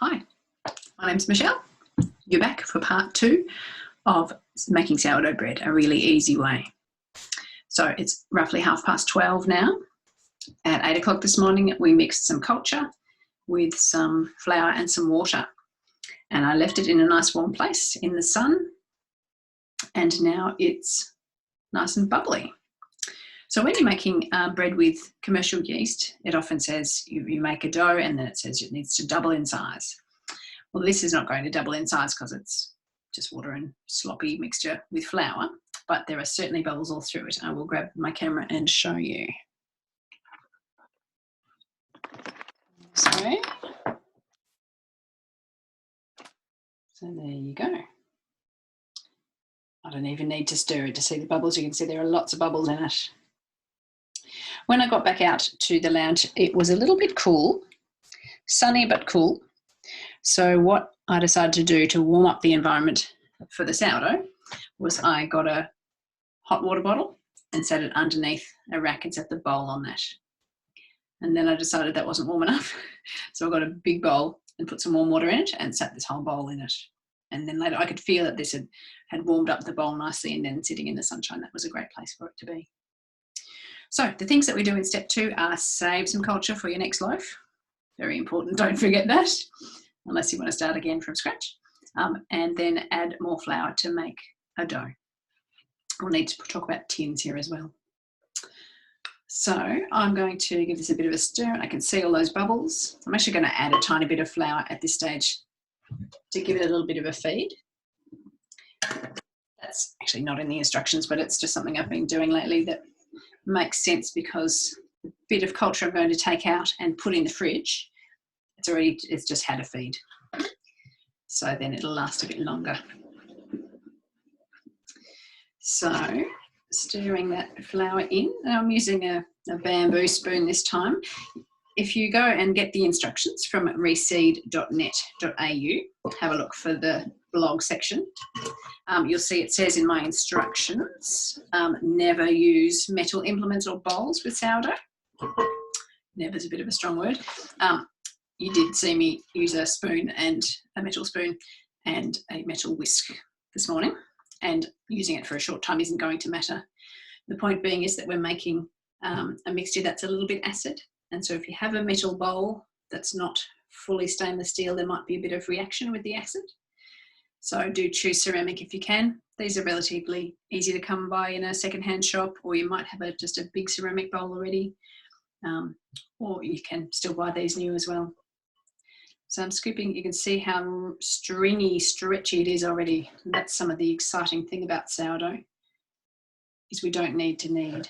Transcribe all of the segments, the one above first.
Hi, my name's Michelle. You're back for part 2 of making sourdough bread, a really easy way. So it's roughly 12:30 now. At 8 o'clock this morning, we mixed some culture with some flour and some water. And I left it in a nice warm place in the sun. And now it's nice and bubbly. So when you're making bread with commercial yeast, it often says you make a dough and then it says it needs to double in size. Well, this is not going to double in size because it's just water and sloppy mixture with flour, but there are certainly bubbles all through it. I will grab my camera and show you. So there you go. I don't even need to stir it to see the bubbles. You can see there are lots of bubbles in it. When I got back out to the lounge, it was a little bit cool, sunny but cool. So what I decided to do to warm up the environment for the sourdough was I got a hot water bottle and set it underneath a rack and set the bowl on that. And then I decided that wasn't warm enough. So I got a big bowl and put some warm water in it and sat this whole bowl in it. And then later I could feel that this had warmed up the bowl nicely, and then sitting in the sunshine, that was a great place for it to be. So the things that we do in step 2 are save some culture for your next loaf. Very important, don't forget that, unless you want to start again from scratch. And then add more flour to make a dough. We'll need to talk about tins here as well. So I'm going to give this a bit of a stir. I can see all those bubbles. I'm actually going to add a tiny bit of flour at this stage to give it a little bit of a feed. That's actually not in the instructions, but it's just something I've been doing lately that makes sense, because the bit of culture I'm going to take out and put in the fridge, it's just had a feed. So then it'll last a bit longer. So stirring that flour in. Now I'm using a bamboo spoon this time. If you go and get the instructions from reseed.net.au, have a look for the blog section. You'll see it says in my instructions, never use metal implements or bowls with sourdough. Never is a bit of a strong word. You did see me use a spoon, and a metal spoon and a metal whisk this morning, and using it for a short time isn't going to matter. The point being is that we're making a mixture that's a little bit acid, and so if you have a metal bowl that's not fully stainless steel, there might be a bit of reaction with the acid. So do choose ceramic if you can. These are relatively easy to come by in a secondhand shop, or you might have just a big ceramic bowl already, or you can still buy these new as well. So I'm scooping. You can see how stringy, stretchy it is already. And that's some of the exciting thing about sourdough, is we don't need to knead.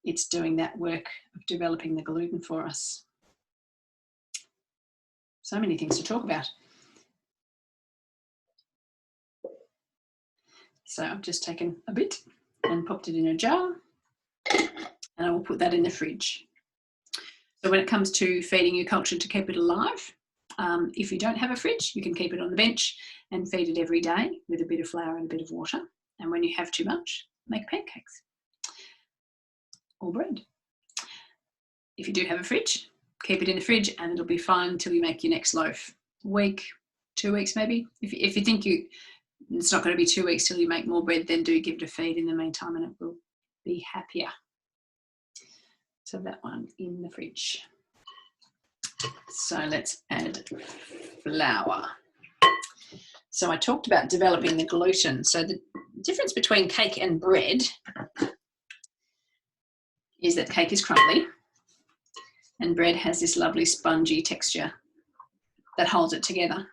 It's doing that work of developing the gluten for us. So many things to talk about. So I've just taken a bit and popped it in a jar, and I will put that in the fridge. So when it comes to feeding your culture to keep it alive, if you don't have a fridge, you can keep it on the bench and feed it every day with a bit of flour and a bit of water. And when you have too much, make pancakes or bread. If you do have a fridge, keep it in the fridge and it'll be fine until you make your next loaf. A week, 2 weeks maybe. If you think it's not going to be 2 weeks till you make more bread, then do give it a feed in the meantime and it will be happier. So that one in the fridge. So let's add flour. So I talked about developing the gluten. So the difference between cake and bread is that cake is crumbly and bread has this lovely spongy texture that holds it together.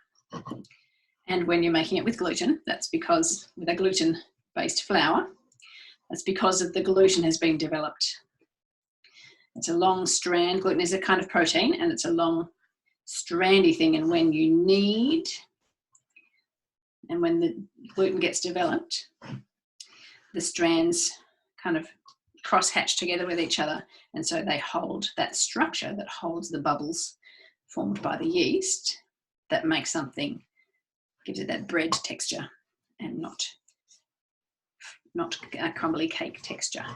And when you're making it with gluten, that's because with a gluten-based flour, that's because of the gluten has been developed. It's a long strand. Gluten is a kind of protein, and it's a long strandy thing. And when you knead, and when the gluten gets developed, the strands kind of cross-hatch together with each other. And so they hold that structure that holds the bubbles formed by the yeast that makes something, gives it that bread texture and not a crumbly cake texture.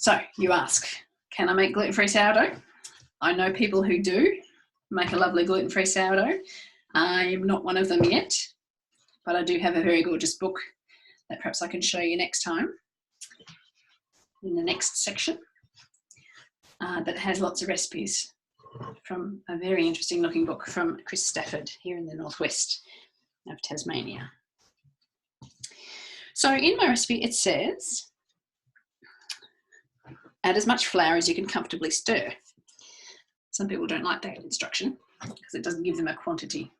So you ask, can I make gluten-free sourdough? I know people who do make a lovely gluten-free sourdough. I'm not one of them yet, but I do have a very gorgeous book that perhaps I can show you next time in the next section that has lots of recipes from a very interesting looking book from Chris Stafford here in the northwest of Tasmania. So in my recipe it says, add as much flour as you can comfortably stir. Some people don't like that instruction because it doesn't give them a quantity.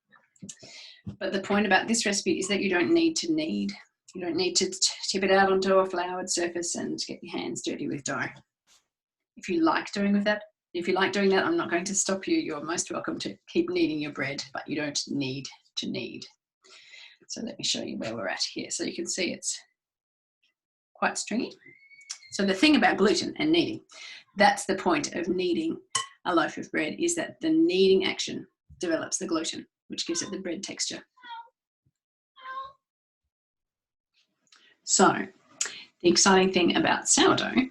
But the point about this recipe is that you don't need to knead. You don't need to tip it out onto a floured surface and get your hands dirty with dough. If you like doing that, I'm not going to stop you. You're most welcome to keep kneading your bread, but you don't need to knead. So let me show you where we're at here. So you can see it's quite stringy. So the thing about gluten and kneading, that's the point of kneading a loaf of bread, is that the kneading action develops the gluten, which gives it the bread texture. So the exciting thing about sourdough,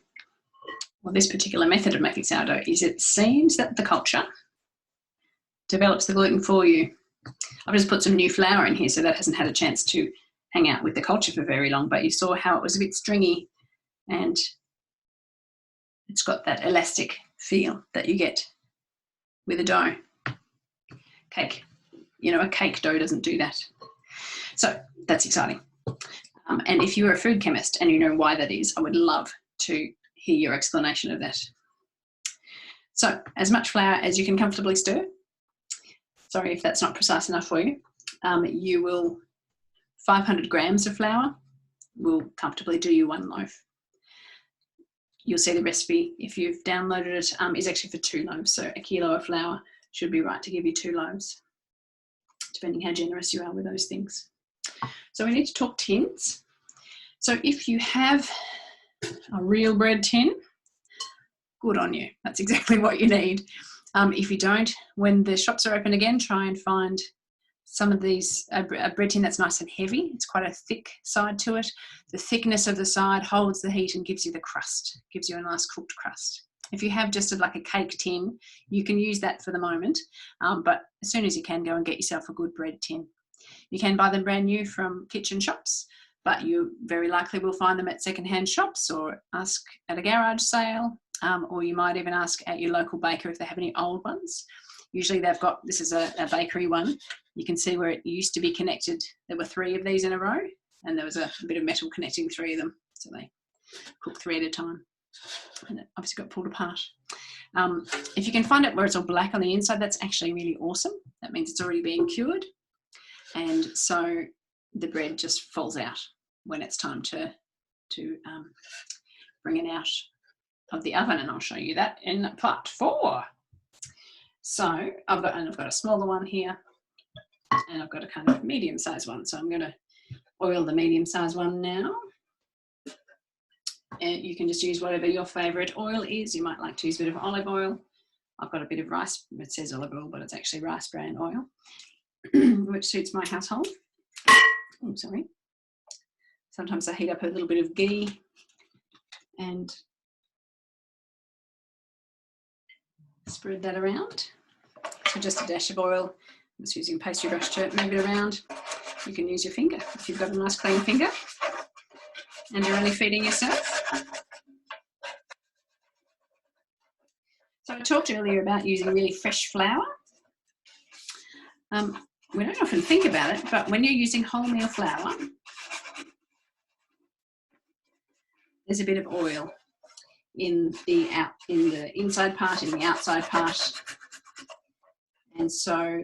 or this particular method of making sourdough, is it seems that the culture develops the gluten for you. I've just put some new flour in here, so that hasn't had a chance to hang out with the culture for very long, but you saw how it was a bit stringy and it's got that elastic feel that you get with a dough. Cake. You know, a cake dough doesn't do that. So that's exciting. And if you're a food chemist and you know why that is, I would love to hear your explanation of that. So as much flour as you can comfortably stir. Sorry if that's not precise enough for you. 500 grams of flour will comfortably do you one loaf. You'll see the recipe, if you've downloaded it, is actually for 2 loaves. So a kilo of flour should be right to give you 2 loaves, depending how generous you are with those things. So we need to talk tins. So if you have a real bread tin, good on you. That's exactly what you need. If you don't, when the shops are open again, try and find some of these, a bread tin that's nice and heavy. It's quite a thick side to it. The thickness of the side holds the heat and gives you the crust, gives you a nice cooked crust. If you have just like a cake tin, you can use that for the moment, but as soon as you can, go and get yourself a good bread tin. You can buy them brand new from kitchen shops, but you very likely will find them at secondhand shops or ask at a garage sale, or you might even ask at your local baker if they have any old ones. Usually they've got, this is a bakery one. You can see where it used to be connected. There were 3 of these in a row and there was a bit of metal connecting 3 of them. So they cook 3 at a time. And it obviously got pulled apart. If you can find it where it's all black on the inside, that's actually really awesome. That means it's already been cured. And so the bread just falls out when it's time to bring it out of the oven, and I'll show you that in part 4. So I've got a smaller one here, and I've got a kind of medium-sized one. So I'm going to oil the medium-sized one now. And you can just use whatever your favourite oil is. You might like to use a bit of olive oil. I've got a bit of rice, it says olive oil, but it's actually rice bran oil, which suits my household. Oh, sorry. Sometimes I heat up a little bit of ghee and spread that around. So just a dash of oil. I'm just using a pastry brush to move it around. You can use your finger if you've got a nice clean finger and you're only feeding yourself. So I talked earlier about using really fresh flour. We don't often think about it, but when you're using wholemeal flour, there's a bit of oil in the inside part, in the outside part. And so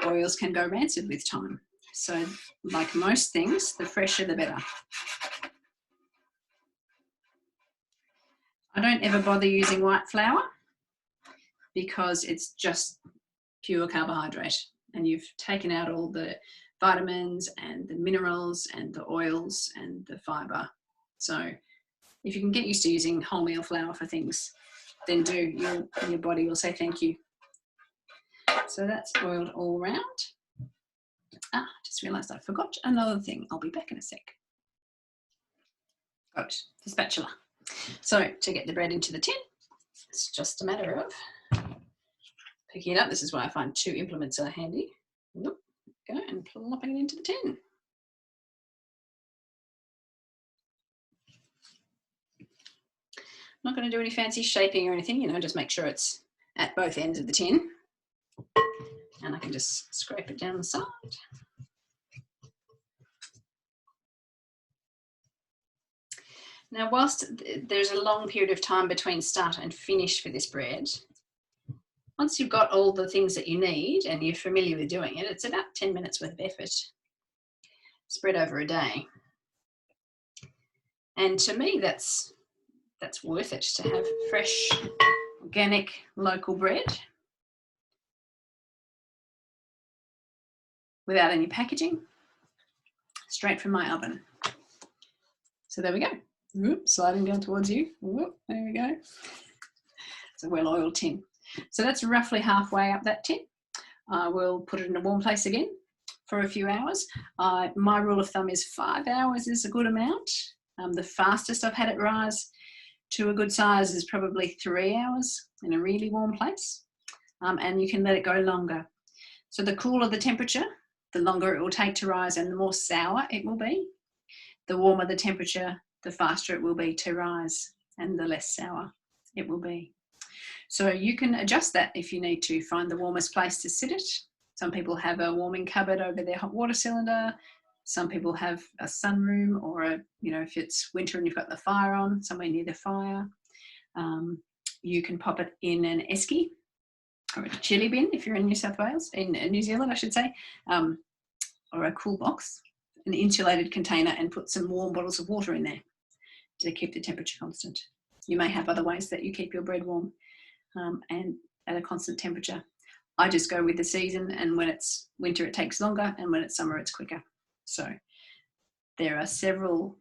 oils can go rancid with time. So like most things, the fresher the better. I don't ever bother using white flour because it's just pure carbohydrate and you've taken out all the vitamins and the minerals and the oils and the fibre. So if you can get used to using wholemeal flour for things, then do. Your body will say thank you. So that's oiled all around. Just realised I forgot another thing. I'll be back in a sec. Got the spatula. So to get the bread into the tin, it's just a matter of Picking it up, this is why I find 2 implements are handy. Go and plopping it into the tin. Not going to do any fancy shaping or anything, you know, just make sure it's at both ends of the tin. And I can just scrape it down the side. Now, whilst there's a long period of time between start and finish for this bread, once you've got all the things that you need and you're familiar with doing it, it's about 10 minutes worth of effort spread over a day. And to me, that's worth it, to have fresh, organic, local bread without any packaging, straight from my oven. So there we go. Whoop, sliding down towards you. Whoop, there we go. It's a well-oiled tin. So that's roughly halfway up that tin. I will put it in a warm place again for a few hours. My rule of thumb is 5 hours is a good amount. The fastest I've had it rise to a good size is probably 3 hours in a really warm place. And you can let it go longer. So the cooler the temperature, the longer it will take to rise and the more sour it will be. The warmer the temperature, the faster it will be to rise and the less sour it will be. So you can adjust that if you need to find the warmest place to sit it. Some people have a warming cupboard over their hot water cylinder. Some people have a sunroom, or if it's winter and you've got the fire on, somewhere near the fire. You can pop it in an esky or a chili bin if you're in New South Wales, in New Zealand I should say, or a cool box, an insulated container, and put some warm bottles of water in there to keep the temperature constant. You may have other ways that you keep your bread warm and at a constant temperature. I just go with the season, and when it's winter it takes longer, and when it's summer it's quicker. So there are several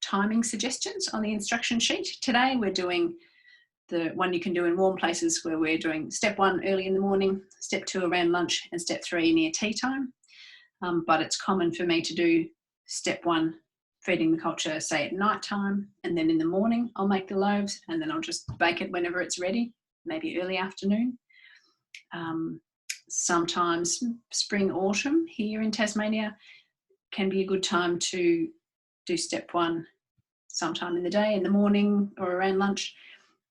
timing suggestions on the instruction sheet. Today we're doing the one you can do in warm places, where we're doing step 1 early in the morning, step 2 around lunch, and step 3 near tea time. But it's common for me to do step 1, feeding the culture, say at night time, and then in the morning I'll make the loaves, and then I'll just bake it whenever it's ready, maybe early afternoon. Sometimes spring, autumn here in Tasmania can be a good time to do step 1 sometime in the day, in the morning or around lunch,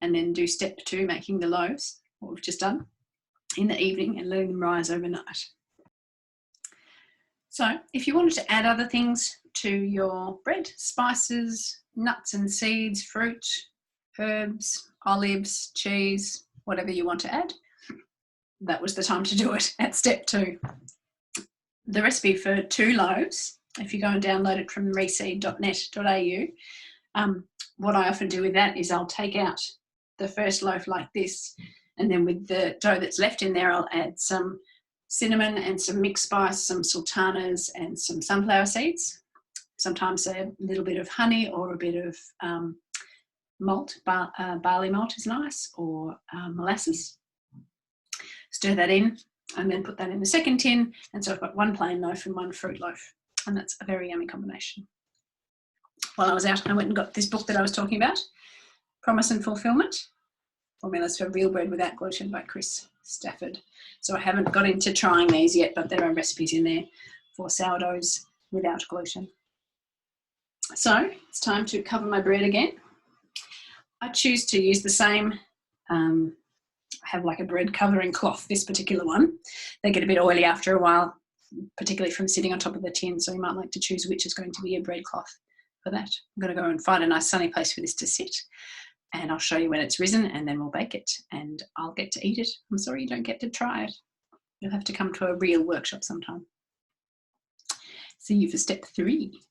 and then do step 2, making the loaves, what we've just done, in the evening, and letting them rise overnight. So if you wanted to add other things to your bread, spices, nuts and seeds, fruit, herbs, olives, cheese, whatever you want to add, that was the time to do it at step 2. The recipe for 2 loaves, if you go and download it from reseed.net.au, what I often do with that is I'll take out the first loaf like this, and then with the dough that's left in there, I'll add some cinnamon and some mixed spice, some sultanas and some sunflower seeds, sometimes a little bit of honey or a bit of malt, barley malt is nice, or molasses. Stir that in and then put that in the second tin, and so I've got 1 plain loaf and 1 fruit loaf, and that's a very yummy combination. While I was out, I went and got this book that I was talking about, Promise and Fulfillment, Formulas for Real Bread Without Gluten by Chris Stafford. So I haven't got into trying these yet, but there are recipes in there for sourdoughs without gluten. So it's time to cover my bread again. I choose to use the same, I have like a bread covering cloth, this particular one. They get a bit oily after a while, particularly from sitting on top of the tin, so you might like to choose which is going to be your bread cloth for that. I'm going to go and find a nice sunny place for this to sit, and I'll show you when it's risen, and then we'll bake it and I'll get to eat it. I'm sorry you don't get to try it. You'll have to come to a real workshop sometime. See you for step 3.